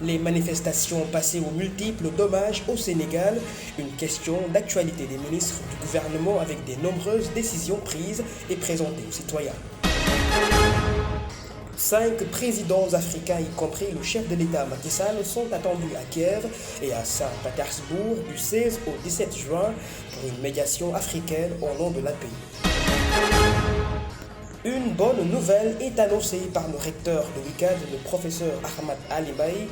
Les manifestations passées aux multiples dommages au Sénégal, une question d'actualité des ministres du gouvernement avec de nombreuses décisions prises et présentées aux citoyens. 5 présidents africains, y compris le chef de l'État Macky Sall, sont attendus à Kiev et à Saint-Pétersbourg du 16 au 17 juin pour une médiation africaine au nom de la pays. Une bonne nouvelle est annoncée par le recteur de l'UCAD, le professeur Ahmad Ali Mbaye.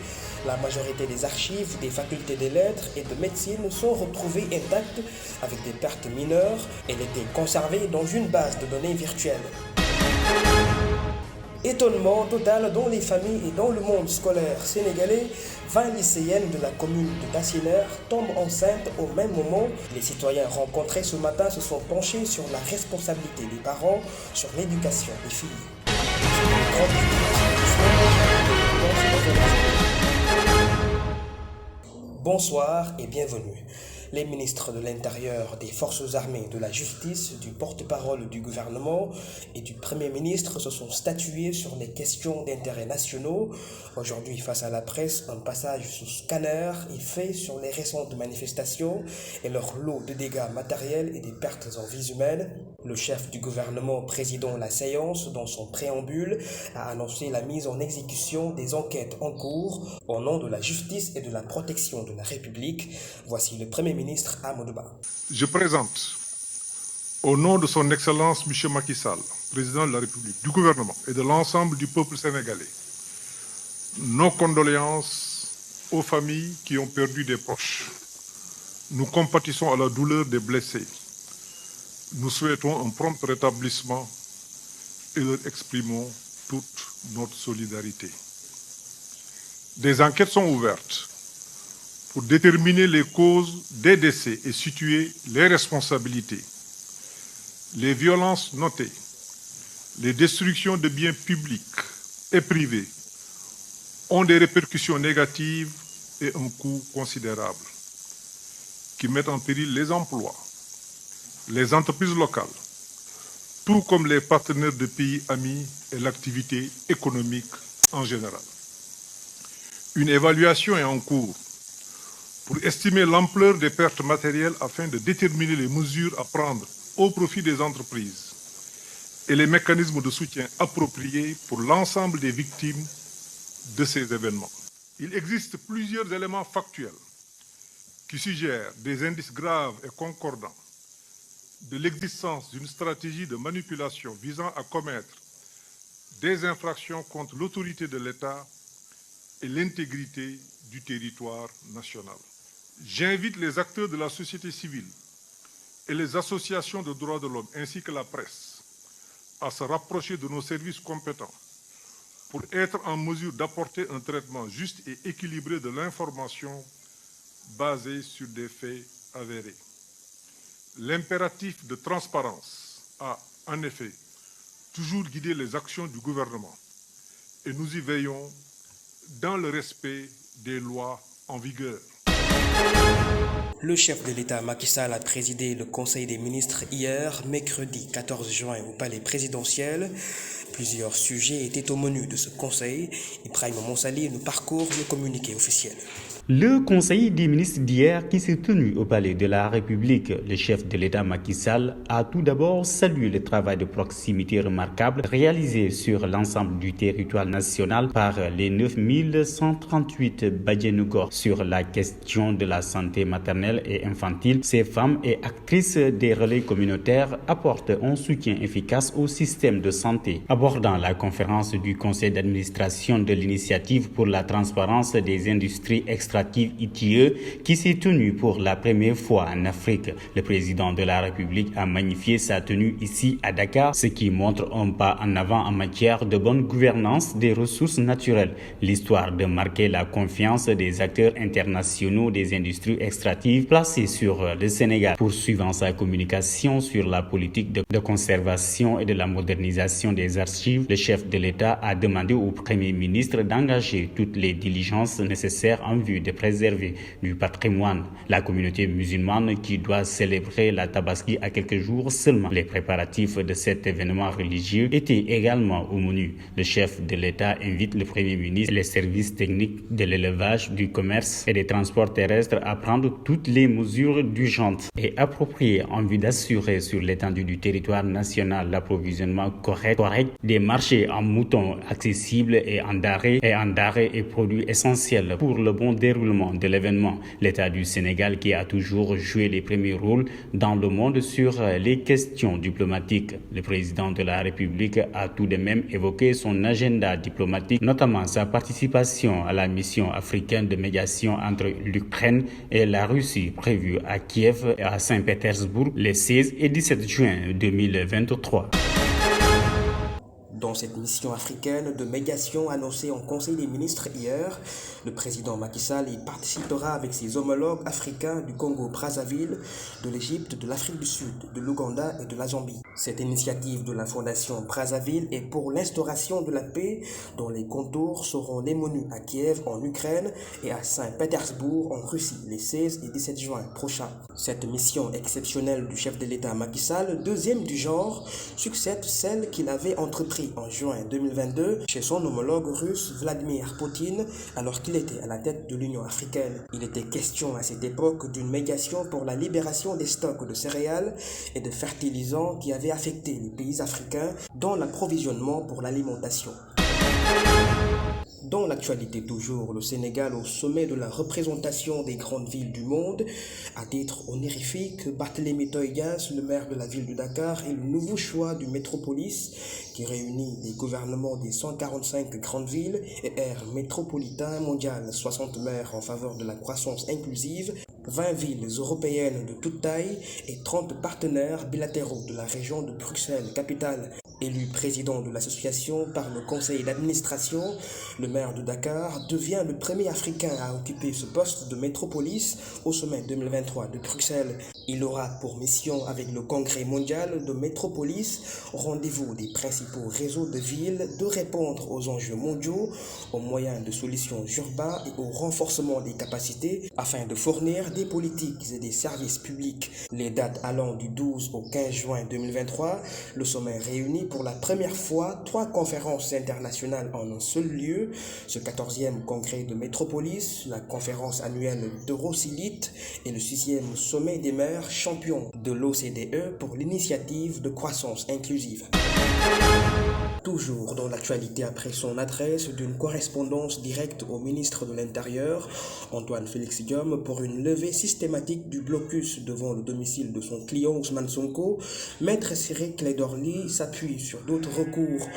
La majorité des archives des facultés des lettres et de médecine sont retrouvées intactes avec des pertes mineures. Elles étaient conservées dans une base de données virtuelle. Étonnement total dans les familles et dans le monde scolaire sénégalais, 20 lycéennes de la commune de Tassinère tombent enceintes au même moment. Les citoyens rencontrés ce matin se sont penchés sur la responsabilité des parents sur l'éducation des filles. Bonsoir et bienvenue. Les ministres de l'Intérieur, des Forces armées, de la Justice, du porte-parole du gouvernement et du Premier ministre se sont statués sur les questions d'intérêt nationaux. Aujourd'hui, face à la presse, un passage sous scanner est fait sur les récentes manifestations et leur lot de dégâts matériels et des pertes en vies humaines. Le chef du gouvernement présidant la séance, dans son préambule, a annoncé la mise en exécution des enquêtes en cours au nom de la justice et de la protection de la République. Voici le Premier ministre Amadou Ba. Je présente, au nom de son Excellence M. Macky Sall, président de la République, du gouvernement et de l'ensemble du peuple sénégalais, nos condoléances aux familles qui ont perdu des proches. Nous compatissons à la douleur des blessés. Nous souhaitons un prompt rétablissement et leur exprimons toute notre solidarité. Des enquêtes sont ouvertes pour déterminer les causes des décès et situer les responsabilités. Les violences notées, les destructions de biens publics et privés ont des répercussions négatives et un coût considérable qui mettent en péril les emplois, les entreprises locales, tout comme les partenaires de pays amis et l'activité économique en général. Une évaluation est en cours pour estimer l'ampleur des pertes matérielles afin de déterminer les mesures à prendre au profit des entreprises et les mécanismes de soutien appropriés pour l'ensemble des victimes de ces événements. Il existe plusieurs éléments factuels qui suggèrent des indices graves et concordants de l'existence d'une stratégie de manipulation visant à commettre des infractions contre l'autorité de l'État et l'intégrité du territoire national. J'invite les acteurs de la société civile et les associations de droits de l'homme ainsi que la presse à se rapprocher de nos services compétents pour être en mesure d'apporter un traitement juste et équilibré de l'information basée sur des faits avérés. L'impératif de transparence a, en effet, toujours guidé les actions du gouvernement et nous y veillons dans le respect des lois en vigueur. Le chef de l'État Macky Sall a présidé le Conseil des ministres hier, mercredi 14 juin au palais présidentiel. Plusieurs sujets étaient au menu de ce conseil. Ibrahim Monsali nous parcourt le communiqué officiel. Le Conseil des ministres d'hier qui s'est tenu au palais de la République, le chef de l'État Macky Sall a tout d'abord salué le travail de proximité remarquable réalisé sur l'ensemble du territoire national par les 9138 Badjanougor sur la question de la santé maternelle et infantile. Ces femmes et actrices des relais communautaires apportent un soutien efficace au système de santé. Abordant la conférence du Conseil d'administration de l'initiative pour la transparence des industries extractives ITIE qui s'est tenue pour la première fois en Afrique. Le président de la République a magnifié sa tenue ici à Dakar, ce qui montre un pas en avant en matière de bonne gouvernance des ressources naturelles. L'histoire de marquer la confiance des acteurs internationaux des industries extractives placées sur le Sénégal. Poursuivant sa communication sur la politique de conservation et de la modernisation des archives, le chef de l'État a demandé au Premier ministre d'engager toutes les diligences nécessaires en vue de préserver du patrimoine. La communauté musulmane qui doit célébrer la Tabaski à quelques jours seulement. Les préparatifs de cet événement religieux étaient également au menu. Le chef de l'État invite le Premier ministre et les services techniques de l'élevage, du commerce et des transports terrestres à prendre toutes les mesures urgentes et appropriées en vue d'assurer sur l'étendue du territoire national l'approvisionnement correct des marchés en moutons accessibles et en denrées et produits essentiels pour le bon déroulement de l'événement. L'État du Sénégal, qui a toujours joué les premiers rôles dans le monde sur les questions diplomatiques. Le président de la République a tout de même évoqué son agenda diplomatique, notamment sa participation à la mission africaine de médiation entre l'Ukraine et la Russie, prévue à Kiev et à Saint-Pétersbourg les 16 et 17 juin 2023. Dans cette mission africaine de médiation annoncée en Conseil des ministres hier, le président Macky Sall y participera avec ses homologues africains du Congo-Brazzaville, de l'Égypte, de l'Afrique du Sud, de l'Ouganda et de la Zambie. Cette initiative de la Fondation Brazzaville est pour l'instauration de la paix dont les contours seront démonus à Kiev en Ukraine et à Saint-Pétersbourg en Russie les 16 et 17 juin prochains. Cette mission exceptionnelle du chef de l'État Macky Sall, deuxième du genre, succède celle qu'il avait entreprise en juin 2022 chez son homologue russe Vladimir Poutine alors qu'il était à la tête de l'Union africaine. Il était question à cette époque d'une médiation pour la libération des stocks de céréales et de fertilisants qui avaient affecté les pays africains dans l'approvisionnement pour l'alimentation. Dans l'actualité toujours, le Sénégal au sommet de la représentation des grandes villes du monde. À titre honorifique, Barthélémy Toye Dias, le maire de la ville de Dakar, est le nouveau choix du Métropolis qui réunit les gouvernements des 145 grandes villes et aire métropolitain mondial, 60 maires en faveur de la croissance inclusive, 20 villes européennes de toute taille et 30 partenaires bilatéraux de la région de Bruxelles, capitale. Élu président de l'association par le conseil d'administration, le maire de Dakar devient le premier Africain à occuper ce poste de métropolis au sommet 2023 de Bruxelles. Il aura pour mission avec le congrès mondial de métropolis, rendez-vous des principaux réseaux de villes, de répondre aux enjeux mondiaux, aux moyens de solutions urbains et au renforcement des capacités afin de fournir des politiques et des services publics. Les dates allant du 12 au 15 juin 2023, le sommet réunit pour la première fois 3 conférences internationales en un seul lieu, ce 14e congrès de métropolis, la conférence annuelle d'Eurosilite et le 6e sommet des maires champions de l'OCDE pour l'initiative de croissance inclusive. Toujours dans l'actualité après son adresse d'une correspondance directe au ministre de l'Intérieur, Antoine Félix Diome, pour une levée systématique du blocus devant le domicile de son client Ousmane Sonko, Maître Ciré Clédor Ly s'appuie sur d'autres recours.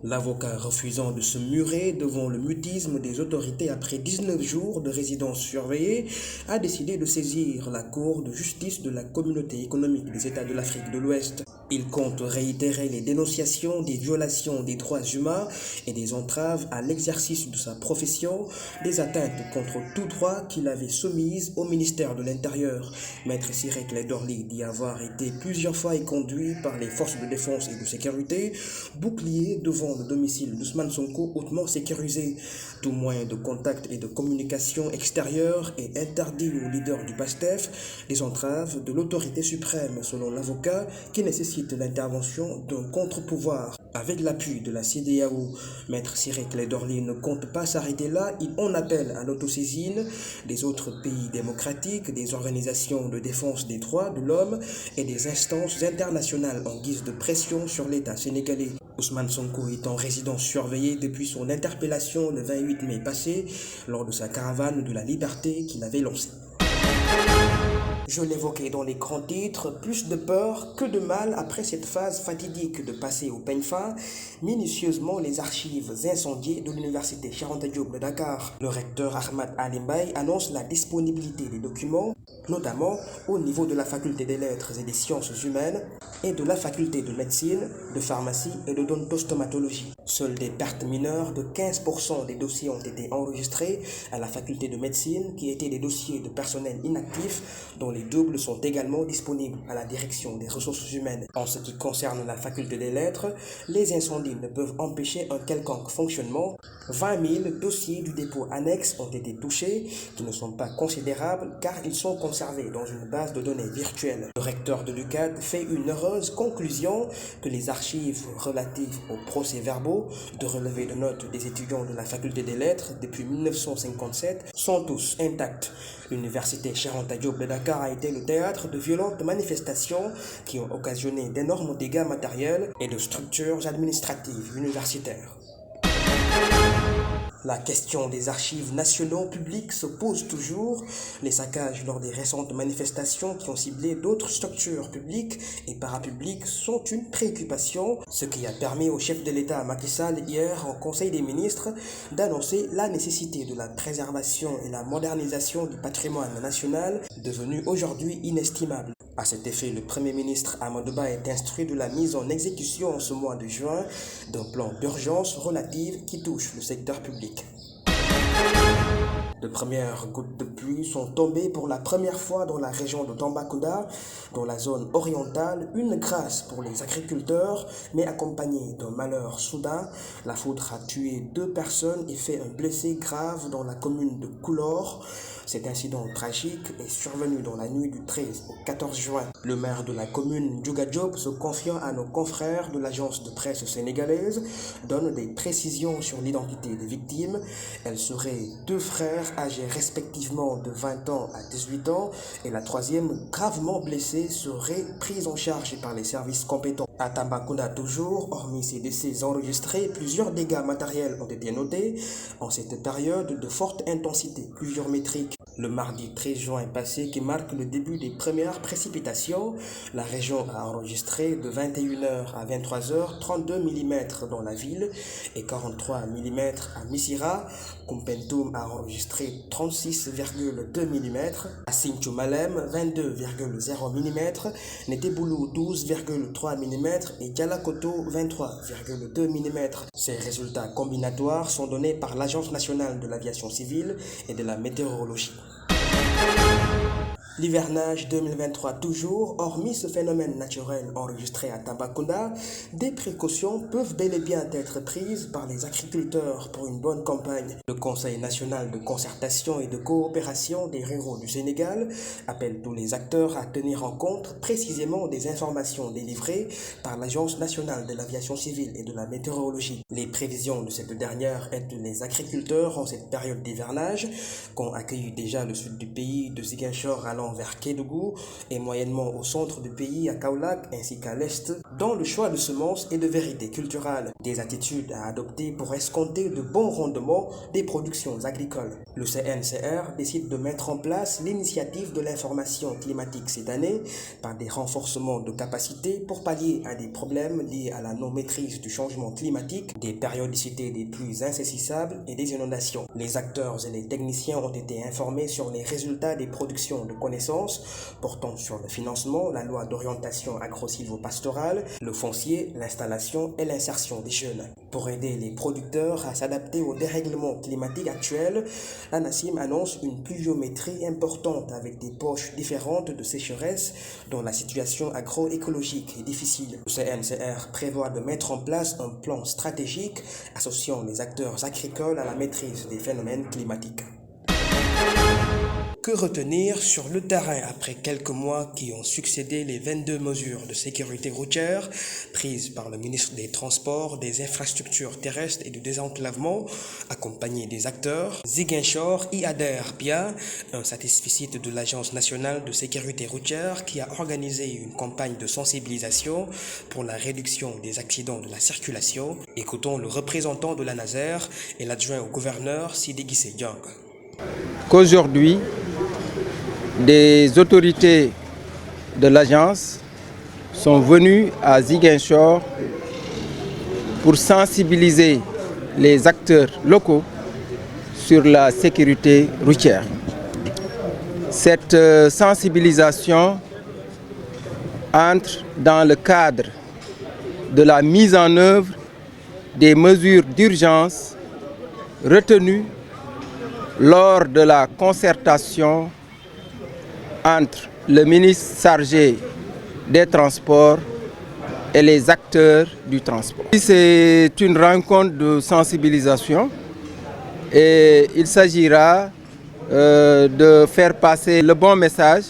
L'avocat refusant de se murer devant le mutisme des autorités après 19 jours de résidence surveillée a décidé de saisir la Cour de justice de la Communauté économique des États de l'Afrique de l'Ouest. Il compte réitérer les dénonciations des violations des droits humains et des entraves à l'exercice de sa profession, des atteintes contre tout droit qu'il avait soumises au ministère de l'Intérieur. Maître Ciré Clédor Ly dit avoir été plusieurs fois conduit par les forces de défense et de sécurité, bouclier devant le domicile d'Ousmane Sonko hautement sécurisé. Tout moyen de contact et de communication extérieure est interdit aux leaders du PASTEF, des entraves de l'autorité suprême selon l'avocat qui nécessite l'intervention d'un contre-pouvoir. Avec l'appui de la CEDEAO, Maître Ciré Clédor Ly ne compte pas s'arrêter là, il en appelle à l'autosaisine des autres pays démocratiques, des organisations de défense des droits de l'homme et des instances internationales en guise de pression sur l'État sénégalais. Ousmane Sonko est en résidence surveillée depuis son interpellation le 28 mai passé lors de sa caravane de la liberté qu'il avait lancée. Je l'évoquais dans les grands titres, plus de peur que de mal après cette phase fatidique de passer au peigne fin, minutieusement les archives incendiées de l'université Cheikh Anta Diop de Dakar. Le recteur Ahmad Ali Mbaye annonce la disponibilité des documents, notamment au niveau de la faculté des lettres et des sciences humaines et de la faculté de médecine, de pharmacie et de odontostomatologie. Seules des pertes mineures de 15% des dossiers ont été enregistrés à la faculté de médecine qui étaient des dossiers de personnel inactif dont les doubles sont également disponibles à la direction des ressources humaines. En ce qui concerne la faculté des lettres, les incendies ne peuvent empêcher un quelconque fonctionnement. 20 000 dossiers du dépôt annexe ont été touchés, qui ne sont pas considérables car ils sont conservés dans une base de données virtuelle. Le recteur de l'UCAD fait une heureuse conclusion que les archives relatives aux procès-verbaux de relevé de notes des étudiants de la faculté des lettres depuis 1957 sont tous intacts. L'université Cheikh Anta Diop de Dakar a été le théâtre de violentes manifestations qui ont occasionné d'énormes dégâts matériels et de structures administratives universitaires. La question des archives nationaux publics se pose toujours. Les saccages lors des récentes manifestations qui ont ciblé d'autres structures publiques et parapubliques sont une préoccupation, ce qui a permis au chef de l'État Macky Sall hier en Conseil des ministres d'annoncer la nécessité de la préservation et la modernisation du patrimoine national devenu aujourd'hui inestimable. À cet effet, le Premier ministre Amadou Ba est instruit de la mise en exécution en ce mois de juin d'un plan d'urgence relative qui touche le secteur public. De premières gouttes de pluie sont tombées pour la première fois dans la région de Tambacounda, dans la zone orientale, une grâce pour les agriculteurs, mais accompagnée d'un malheur soudain. La foudre a tué 2 personnes et fait un blessé grave dans la commune de Koulor. Cet incident tragique est survenu dans la nuit du 13 au 14 juin. Le maire de la commune, Ndiouga Diop, se confiant à nos confrères de l'agence de presse sénégalaise, donne des précisions sur l'identité des victimes. Elles seraient 2 frères âgés respectivement de 20 ans à 18 ans et la troisième, gravement blessée, serait prise en charge par les services compétents. À Tambacounda toujours, hormis ces décès enregistrés, plusieurs dégâts matériels ont été notés en cette période de forte intensité pluviométrique. Le mardi 13 juin passé, qui marque le début des premières précipitations, la région a enregistré de 21h à 23h 32 mm dans la ville et 43 mm à Missira. Kumpentoum a enregistré 36,2 mm, à Sinthiou Malem 22,0 mm, Neteboulou 12,3 mm et Dialakoto 23,2 mm. Ces résultats combinatoires sont donnés par l'Agence nationale de l'aviation civile et de la météorologie. L'hivernage 2023 toujours, hormis ce phénomène naturel enregistré à Tambacounda, des précautions peuvent bel et bien être prises par les agriculteurs pour une bonne campagne. Le Conseil national de concertation et de coopération des ruraux du Sénégal appelle tous les acteurs à tenir en compte précisément des informations délivrées par l'Agence nationale de l'aviation civile et de la météorologie. Les prévisions de cette dernière aident les agriculteurs en cette période d'hivernage, qu'ont accueilli déjà le sud du pays de Ziguinchor allant vers Kédougou et moyennement au centre du pays à Kaolack ainsi qu'à l'est, dans le choix de semences et de vérités culturales. Des attitudes à adopter pour escompter de bons rendements des productions agricoles. Le CNCR décide de mettre en place l'initiative de l'information climatique cette année par des renforcements de capacités pour pallier à des problèmes liés à la non-maîtrise du changement climatique, des périodicités des pluies insaisissables et des inondations. Les acteurs et les techniciens ont été informés sur les résultats des productions de connaissances portant sur le financement, la loi d'orientation agro-silvopastorale, le foncier, l'installation et l'insertion des jeunes. Pour aider les producteurs à s'adapter au dérèglement climatique actuel, l'ANACIM annonce une pluviométrie importante avec des poches différentes de sécheresse dont la situation agroécologique est difficile. Le CNCR prévoit de mettre en place un plan stratégique associant les acteurs agricoles à la maîtrise des phénomènes climatiques. Que retenir sur le terrain après quelques mois qui ont succédé les 22 mesures de sécurité routière prises par le ministre des Transports, des Infrastructures terrestres et du désenclavement, accompagné des acteurs? Ziguinchor y adhère bien, un satisfecit de l'Agence nationale de sécurité routière qui a organisé une campagne de sensibilisation pour la réduction des accidents de la circulation. Écoutons le représentant de la NASER et l'adjoint au gouverneur Sidi Guissé Diang. Qu'aujourd'hui, des autorités de l'agence sont venues à Ziguinchor pour sensibiliser les acteurs locaux sur la sécurité routière. Cette sensibilisation entre dans le cadre de la mise en œuvre des mesures d'urgence retenues lors de la concertation entre le ministre chargé des Transports et les acteurs du transport. C'est une rencontre de sensibilisation et il s'agira de faire passer le bon message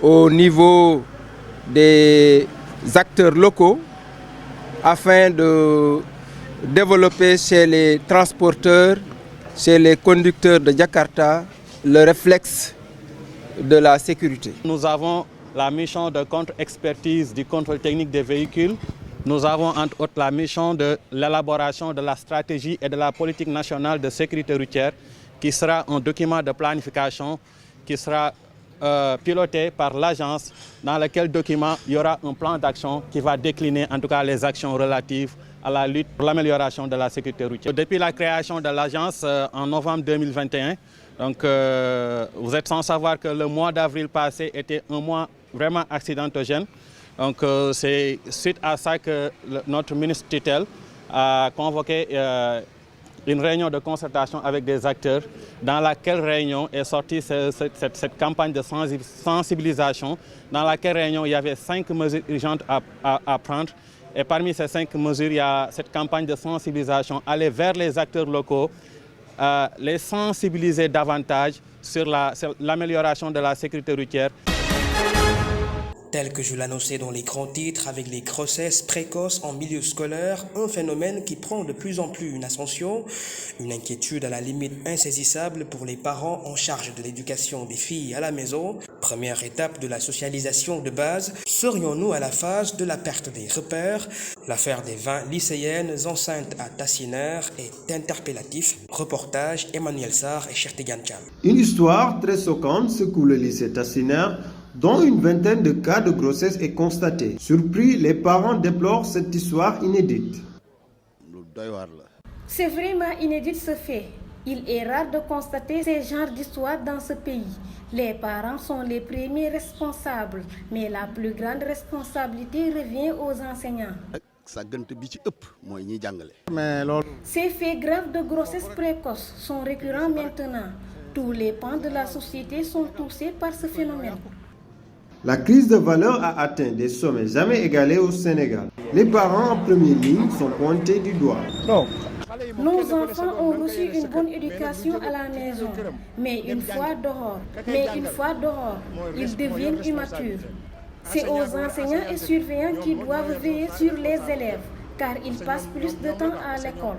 au niveau des acteurs locaux afin de développer chez les transporteurs, chez les conducteurs de Jakarta, le réflexe de la sécurité. Nous avons la mission de contre-expertise du contrôle technique des véhicules. Nous avons entre autres la mission de l'élaboration de la stratégie et de la politique nationale de sécurité routière qui sera un document de planification qui sera piloté par l'agence dans lequel document il y aura un plan d'action qui va décliner en tout cas les actions relatives à la lutte pour l'amélioration de la sécurité routière. Depuis la création de l'agence en novembre 2021, donc, vous êtes sans savoir que le mois d'avril passé était un mois vraiment accidentogène. Donc c'est suite à ça que notre ministre tutelle a convoqué une réunion de concertation avec des acteurs dans laquelle réunion est sortie cette campagne de sensibilisation dans laquelle réunion il y avait 5 mesures urgentes à prendre. Et parmi ces 5 mesures, il y a cette campagne de sensibilisation, aller vers les acteurs locaux, les sensibiliser davantage sur l'amélioration de la sécurité routière. Tel que je l'annonçais dans les grands titres, avec les grossesses précoces en milieu scolaire, un phénomène qui prend de plus en plus une ascension, une inquiétude à la limite insaisissable pour les parents en charge de l'éducation des filles à la maison. Première étape de la socialisation de base, serions-nous à la phase de la perte des repères? L'affaire des 20 lycéennes enceintes à Tassiner est interpellatif. Reportage Emmanuel Sarr et Chertegan Cham. Une histoire très choquante secoue le lycée Tassiner, dont une vingtaine de cas de grossesse est constatée. Surpris, les parents déplorent cette histoire inédite. C'est vraiment inédit ce fait. Il est rare de constater ce genre d'histoire dans ce pays. Les parents sont les premiers responsables, mais la plus grande responsabilité revient aux enseignants. Ces faits graves de grossesse précoce sont récurrents maintenant. Tous les pans de la société sont touchés par ce phénomène. La crise de valeur a atteint des sommets jamais égalés au Sénégal. Les parents en première ligne sont pointés du doigt. Nos enfants ont reçu une bonne éducation à la maison, mais une fois dehors, ils deviennent immatures. C'est aux enseignants et surveillants qui doivent veiller sur les élèves, car ils passent plus de temps à l'école.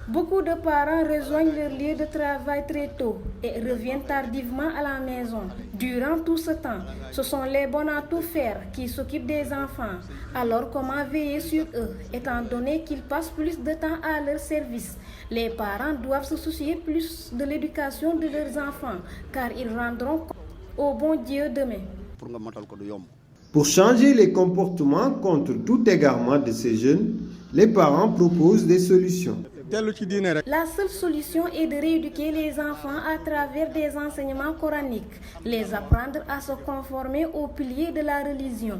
Beaucoup de parents rejoignent leur lieu de travail très tôt et reviennent tardivement à la maison. Durant tout ce temps, ce sont les bons à tout faire qui s'occupent des enfants. Alors comment veiller sur eux, étant donné qu'ils passent plus de temps à leur service? Les parents doivent se soucier plus de l'éducation de leurs enfants, car ils rendront compte au bon Dieu demain. Pour changer les comportements contre tout égarement de ces jeunes, les parents proposent des solutions. La seule solution est de rééduquer les enfants à travers des enseignements coraniques, les apprendre à se conformer aux piliers de la religion.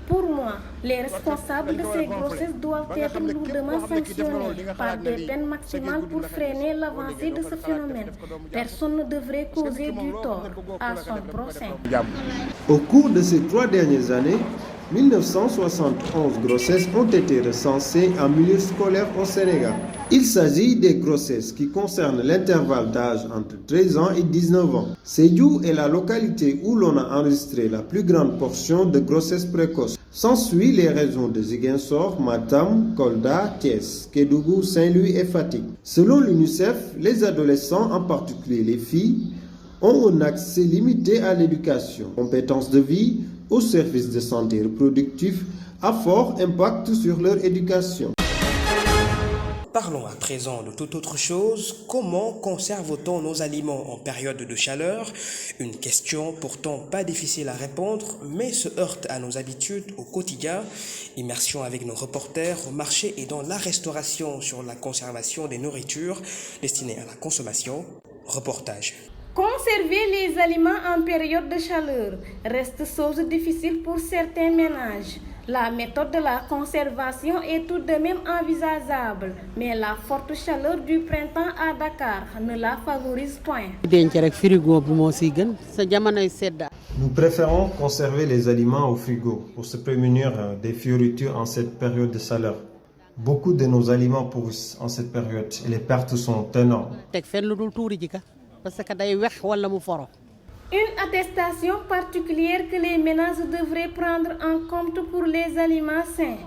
Pour moi, les responsables de ces grossesses doivent être lourdement sanctionnés par des peines maximales pour freiner l'avancée de ce phénomène. Personne ne devrait causer du tort à son prochain. Au cours de ces 3 dernières années, 1971 grossesses ont été recensées en milieu scolaire au Sénégal. Il s'agit des grossesses qui concernent l'intervalle d'âge entre 13 ans et 19 ans. Sédhiou est la localité où l'on a enregistré la plus grande portion de grossesses précoces. S'ensuit les régions de Ziguinchor, Matam, Kolda, Thiès, Kédougou, Saint-Louis et Fatick. Selon l'UNICEF, les adolescents, en particulier les filles, ont un accès limité à l'éducation, compétences de vie, aux services de santé reproductive à fort impact sur leur éducation. Parlons à présent de toute autre chose. Comment conserve-t-on nos aliments en période de chaleur? Une question pourtant pas difficile à répondre, mais se heurte à nos habitudes au quotidien. Immersion avec nos reporters au marché et dans la restauration sur la conservation des nourritures destinées à la consommation. Reportage. Conserver les aliments en période de chaleur reste chose difficile pour certains ménages. La méthode de la conservation est tout de même envisageable, mais la forte chaleur du printemps à Dakar ne la favorise point. Nous préférons conserver les aliments au frigo pour se prémunir des fioritures en cette période de chaleur. Beaucoup de nos aliments pourrissent en cette période et les pertes sont énormes. Une attestation particulière que les ménages devraient prendre en compte pour les aliments sains.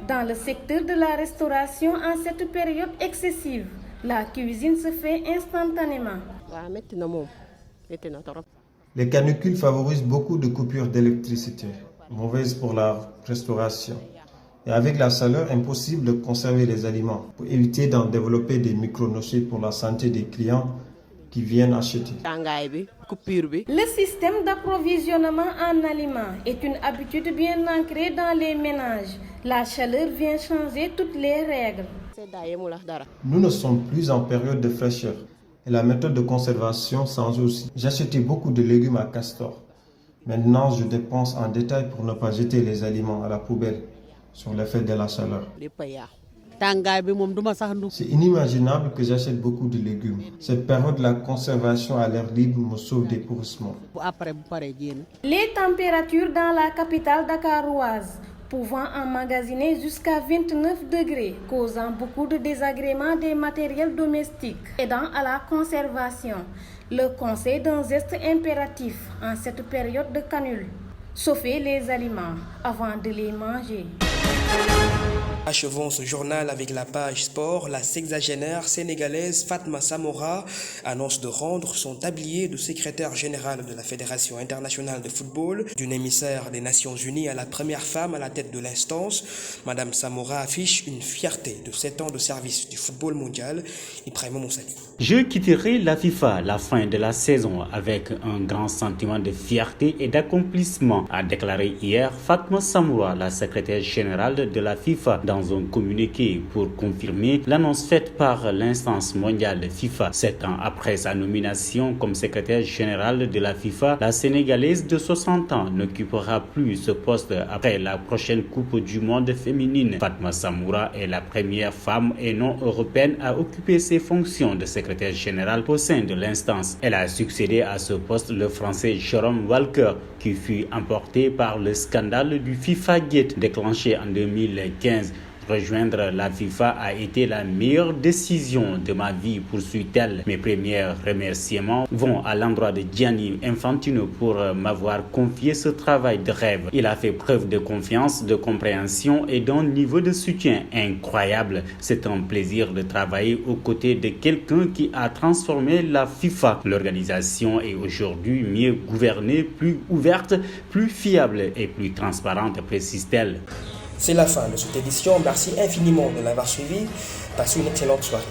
Dans le secteur de la restauration, en cette période excessive, la cuisine se fait instantanément. Les canicules favorisent beaucoup de coupures d'électricité, mauvaises pour la restauration. Et avec la chaleur, impossible de conserver les aliments pour éviter d'en développer des micronocés pour la santé des clients qui viennent acheter. Le système d'approvisionnement en aliments est une habitude bien ancrée dans les ménages. La chaleur vient changer toutes les règles. Nous ne sommes plus en période de fraîcheur et la méthode de conservation change aussi. J'achetais beaucoup de légumes à Castor. Maintenant, je dépense en détail pour ne pas jeter les aliments à la poubelle sur l'effet de la chaleur. C'est inimaginable que j'achète beaucoup de légumes. Cette période de la conservation à l'air libre me sauve des pourrissements. Les températures dans la capitale dakaroise pouvant emmagasiner jusqu'à 29 degrés, causant beaucoup de désagréments des matériels domestiques, aidant à la conservation. Le conseil d'un geste impératif en cette période de canule: chauffer les aliments avant de les manger. Achevons ce journal avec la page sport. La sexagénaire sénégalaise Fatma Samoura annonce de rendre son tablier de secrétaire général de la Fédération internationale de football, d'une émissaire des Nations Unies à la première femme à la tête de l'instance. Madame Samoura affiche une fierté de 7 ans de service du football mondial. Ibrahima Moussali. Je quitterai la FIFA à la fin de la saison avec un grand sentiment de fierté et d'accomplissement, a déclaré hier Fatma Samoura, la secrétaire générale de la FIFA, dans un communiqué pour confirmer l'annonce faite par l'instance mondiale de FIFA. 7 ans après sa nomination comme secrétaire générale de la FIFA, la Sénégalaise de 60 ans n'occupera plus ce poste après la prochaine Coupe du Monde féminine. Fatma Samoura est la première femme et non européenne à occuper ces fonctions de secrétaire générale au sein de l'instance. Elle a succédé à ce poste le Français Jérôme Walker, qui fut emporté par le scandale du FIFA Gate déclenché en 2015. Rejoindre la FIFA a été la meilleure décision de ma vie, poursuit-elle. Mes premiers remerciements vont à l'endroit de Gianni Infantino pour m'avoir confié ce travail de rêve. Il a fait preuve de confiance, de compréhension et d'un niveau de soutien incroyable. C'est un plaisir de travailler aux côtés de quelqu'un qui a transformé la FIFA. L'organisation est aujourd'hui mieux gouvernée, plus ouverte, plus fiable et plus transparente, précise-t-elle. C'est la fin de cette édition. Merci infiniment de l'avoir suivi. Passez une excellente soirée.